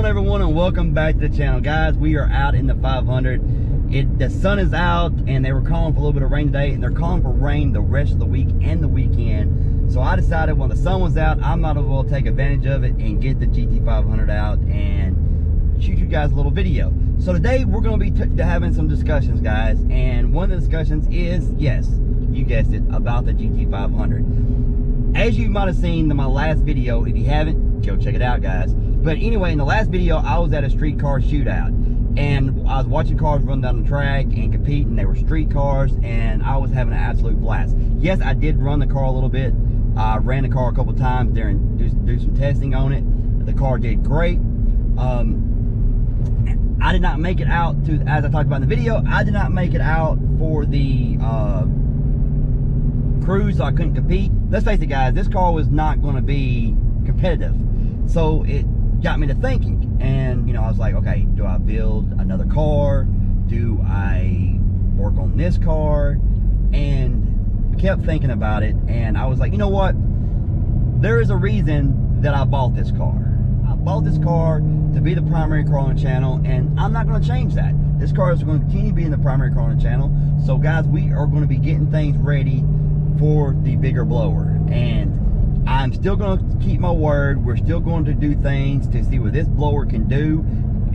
everyone, and welcome back to the channel. Guys, we are out in the 500. The sun is out, and they were calling for a little bit of rain today, and they're calling for rain the rest of the week and the weekend. So I decided when the sun was out, I might as well take advantage of it and get the GT500 out and shoot you guys a little video. So today we're going to be having some discussions, guys, and one of the discussions is, yes, you guessed it, about the GT500. As you might have seen in my last video, if you haven't, go check it out, guys. But anyway, in the last video, I was at a street car shootout, and I was watching cars run down the track and compete, and they were street cars, and I was having an absolute blast. Yes, I did run the car a little bit. I ran the car a couple times there and do some testing on it. The car did great. I did not make it out to, as I talked about in the video, I did not make it out for the cruise, so I couldn't compete. Let's face it, guys, this car was not going to be competitive. So it got me to thinking, and I was like, okay, do I build another car? Do I work on this car? And I kept thinking about it, and I was like, you know what? There is a reason that I bought this car. I bought this car to be the primary car on the channel, and I'm not going to change that. This car is going to continue being the primary car on the channel. So guys, we are going to be getting things ready for the bigger blower, and I'm still going to keep my word. We're still going to do things to see what this blower can do.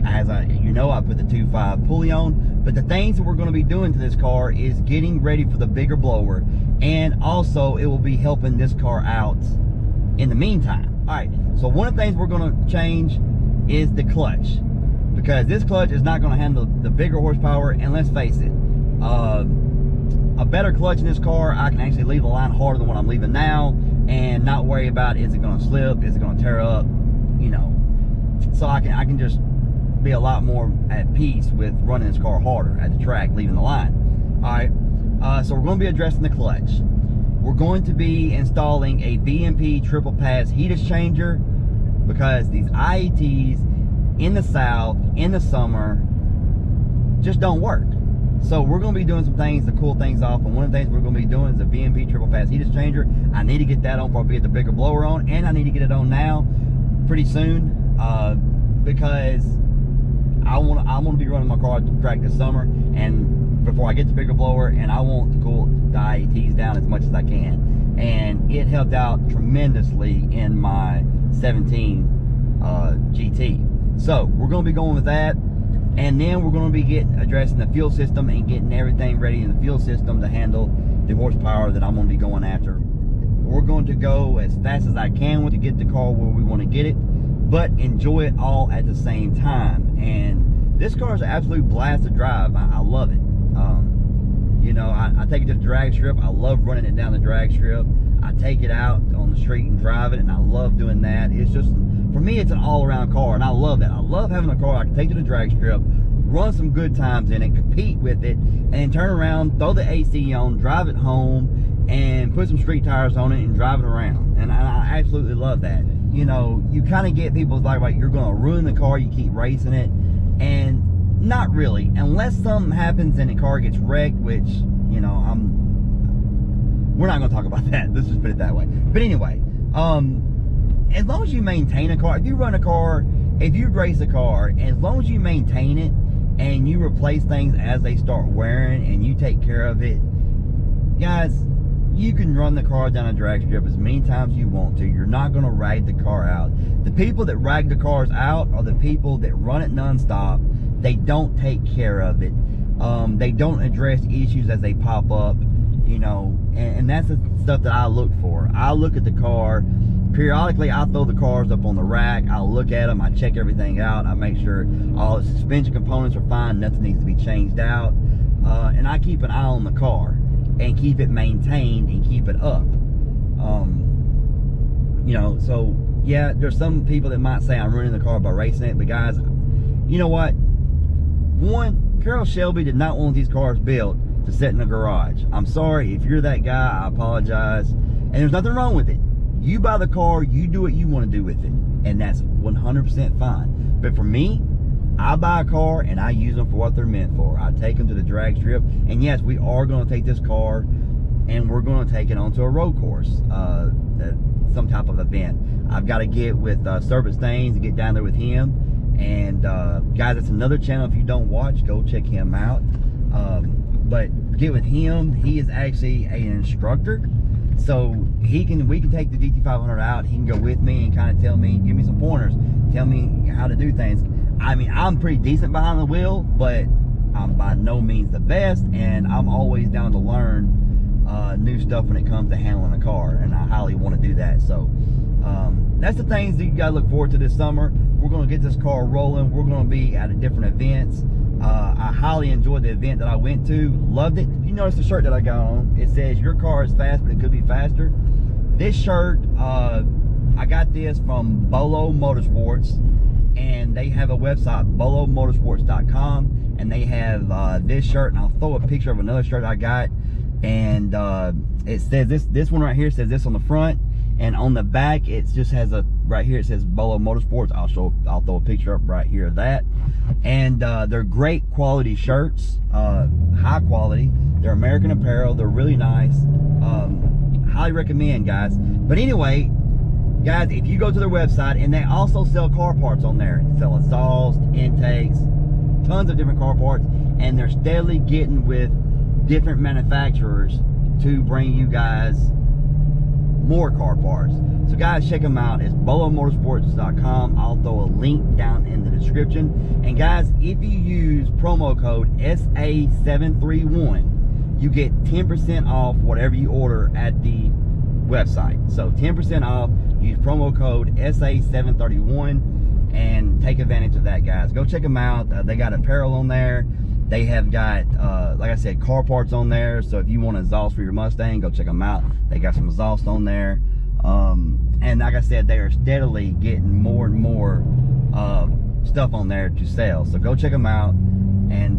As I put the 2.5 pulley on, but the things that we're going to be doing to this car is getting ready for the bigger blower, and also it will be helping this car out in the meantime. All right, so one of the things we're going to change is the clutch, because this clutch is not going to handle the bigger horsepower. And let's face it, a better clutch in this car, I can actually leave the line harder than what I'm leaving now, and not worry about, is it going to slip, is it going to tear up, so I can just be a lot more at peace with running this car harder at the track, leaving the line. All right, so we're going to be addressing the clutch. We're going to be installing a VMP triple pass heat exchanger, because these IETs in the south in the summer just don't work. So we're going to be doing some things to cool things off, and one of the things we're going to be doing is a VMP triple pass heat exchanger. I need to get that on before I get the bigger blower on, and I need to get it on now pretty soon, because I want to be running my car at the track this summer, and before I get the bigger blower, and I want to cool the IETs down as much as I can. And it helped out tremendously in my 17 GT. So we're going to be going with that. And then we're going to be addressing the fuel system and getting everything ready in the fuel system to handle the horsepower that I'm going to be going after. We're going to go as fast as I can to get the car where we want to get it, but enjoy it all at the same time. And this car is an absolute blast to drive. I love it. I take it to the drag strip. I love running it down the drag strip. I take it out on the street and drive it, and I love doing that. It's just, for me, it's an all-around car, and I love that. I love having a car I can take to the drag strip, run some good times in it, compete with it, and then turn around, throw the AC on, drive it home, and put some street tires on it and drive it around. And I absolutely love that. You kind of get people like, you're going to ruin the car, you keep racing it, and not really, unless something happens and the car gets wrecked, which, we're not going to talk about that. Let's just put it that way. But anyway, as long as you maintain a car, if you run a car, if you race a car, as long as you maintain it and you replace things as they start wearing and you take care of it, guys, you can run the car down a drag strip as many times as you want to. You're not going to rag the car out. The people that rag the cars out are the people that run it nonstop. They don't take care of it. They don't address issues as they pop up, and that's the stuff that I look for. I look at the car. Periodically, I throw the cars up on the rack. I look at them. I check everything out. I make sure all the suspension components are fine. Nothing needs to be changed out. And I keep an eye on the car and keep it maintained and keep it up. So yeah, there's some people that might say I'm ruining the car by racing it, but guys, you know what? One, Carroll Shelby did not want these cars built to sit in the garage. I'm sorry if you're that guy. I apologize, and there's nothing wrong with it. You buy the car, you do what you want to do with it, and that's 100% fine. But for me, I buy a car and I use them for what they're meant for. I take them to the drag strip, and yes, we are going to take this car and we're going to take it onto a road course, some type of event. I've got to get with Service Stains and get down there with him And guys, that's another channel. If you don't watch, go check him out. But get with him. He is actually an instructor, so we can take the GT500 out. He can go with me and kind of tell me, give me some pointers, tell me how to do things. I mean, I'm pretty decent behind the wheel, but I'm by no means the best, and I'm always down to learn new stuff when it comes to handling a car, and I highly want to do that. So that's the things that you gotta look forward to this summer. We're gonna get this car rolling. We're gonna be at different events. I highly enjoyed the event that I went to. Loved it. You notice the shirt that I got on, it says your car is fast, but it could be faster. This shirt, I got this from Bolo Motorsports, and they have a website, bolomotorsports.com, and they have this shirt, and I'll throw a picture of another shirt I got, and it says this one right here says this on the front, and on the back it just has a, right here it says Bolo Motorsports. I'll throw a picture up right here of that. And they're great quality shirts, high quality. They're American Apparel. They're really nice. Highly recommend, guys. But anyway, guys, if you go to their website, and they also sell car parts on there, they sell exhaust, intakes, tons of different car parts, and they're steadily getting with different manufacturers to bring you guys more car parts. So guys, check them out. It's bolomotorsports.com. I'll throw a link down in the description. And guys, if you use promo code SA731, you get 10% off whatever you order at the website. So 10% off. Use promo code SA731 and take advantage of that, guys. Go check them out. They got apparel on there. They have got, like I said, car parts on there. So if you want exhaust for your Mustang, go check them out. They got some exhaust on there. And like I said, they are steadily getting more and more stuff on there to sell. So go check them out. And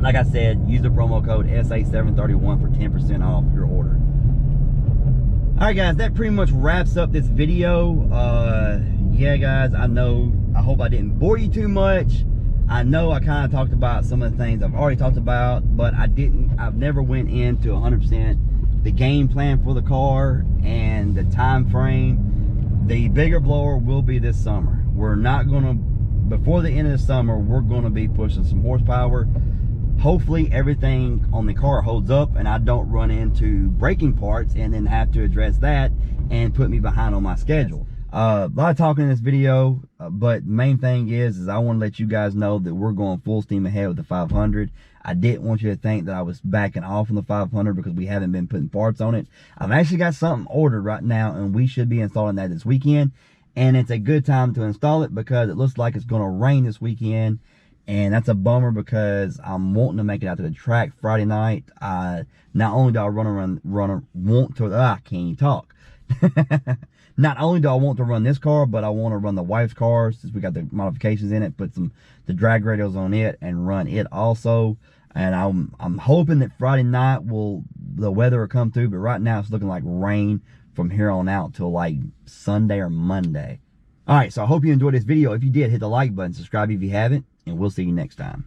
like I said, use the promo code SA731 for 10% off your order. Alright guys, that pretty much wraps up this video. Yeah guys, I hope I didn't bore you too much. I know I kind of talked about some of the things I've already talked about, but I've never went into 100% the game plan for the car and the time frame. The bigger blower will be this summer. We're not gonna, before the end of the summer, we're gonna be pushing some horsepower. Hopefully everything on the car holds up and I don't run into braking parts and then have to address that and put me behind on my schedule. A lot of talking in this video, but the main thing is I want to let you guys know that we're going full steam ahead with the 500. I didn't want you to think that I was backing off on the 500 because we haven't been putting parts on it. I've actually got something ordered right now, and we should be installing that this weekend. And it's a good time to install it because it looks like it's going to rain this weekend. And that's a bummer because I'm wanting to make it out to the track Friday night. Not only do I I can't even talk. Not only do I want to run this car, but I want to run the wife's car since we got the modifications in it, put the drag radials on it and run it also. And I'm hoping that Friday night the weather will come through, but right now it's looking like rain from here on out till like Sunday or Monday. Alright, so I hope you enjoyed this video. If you did, hit the like button, subscribe if you haven't, and we'll see you next time.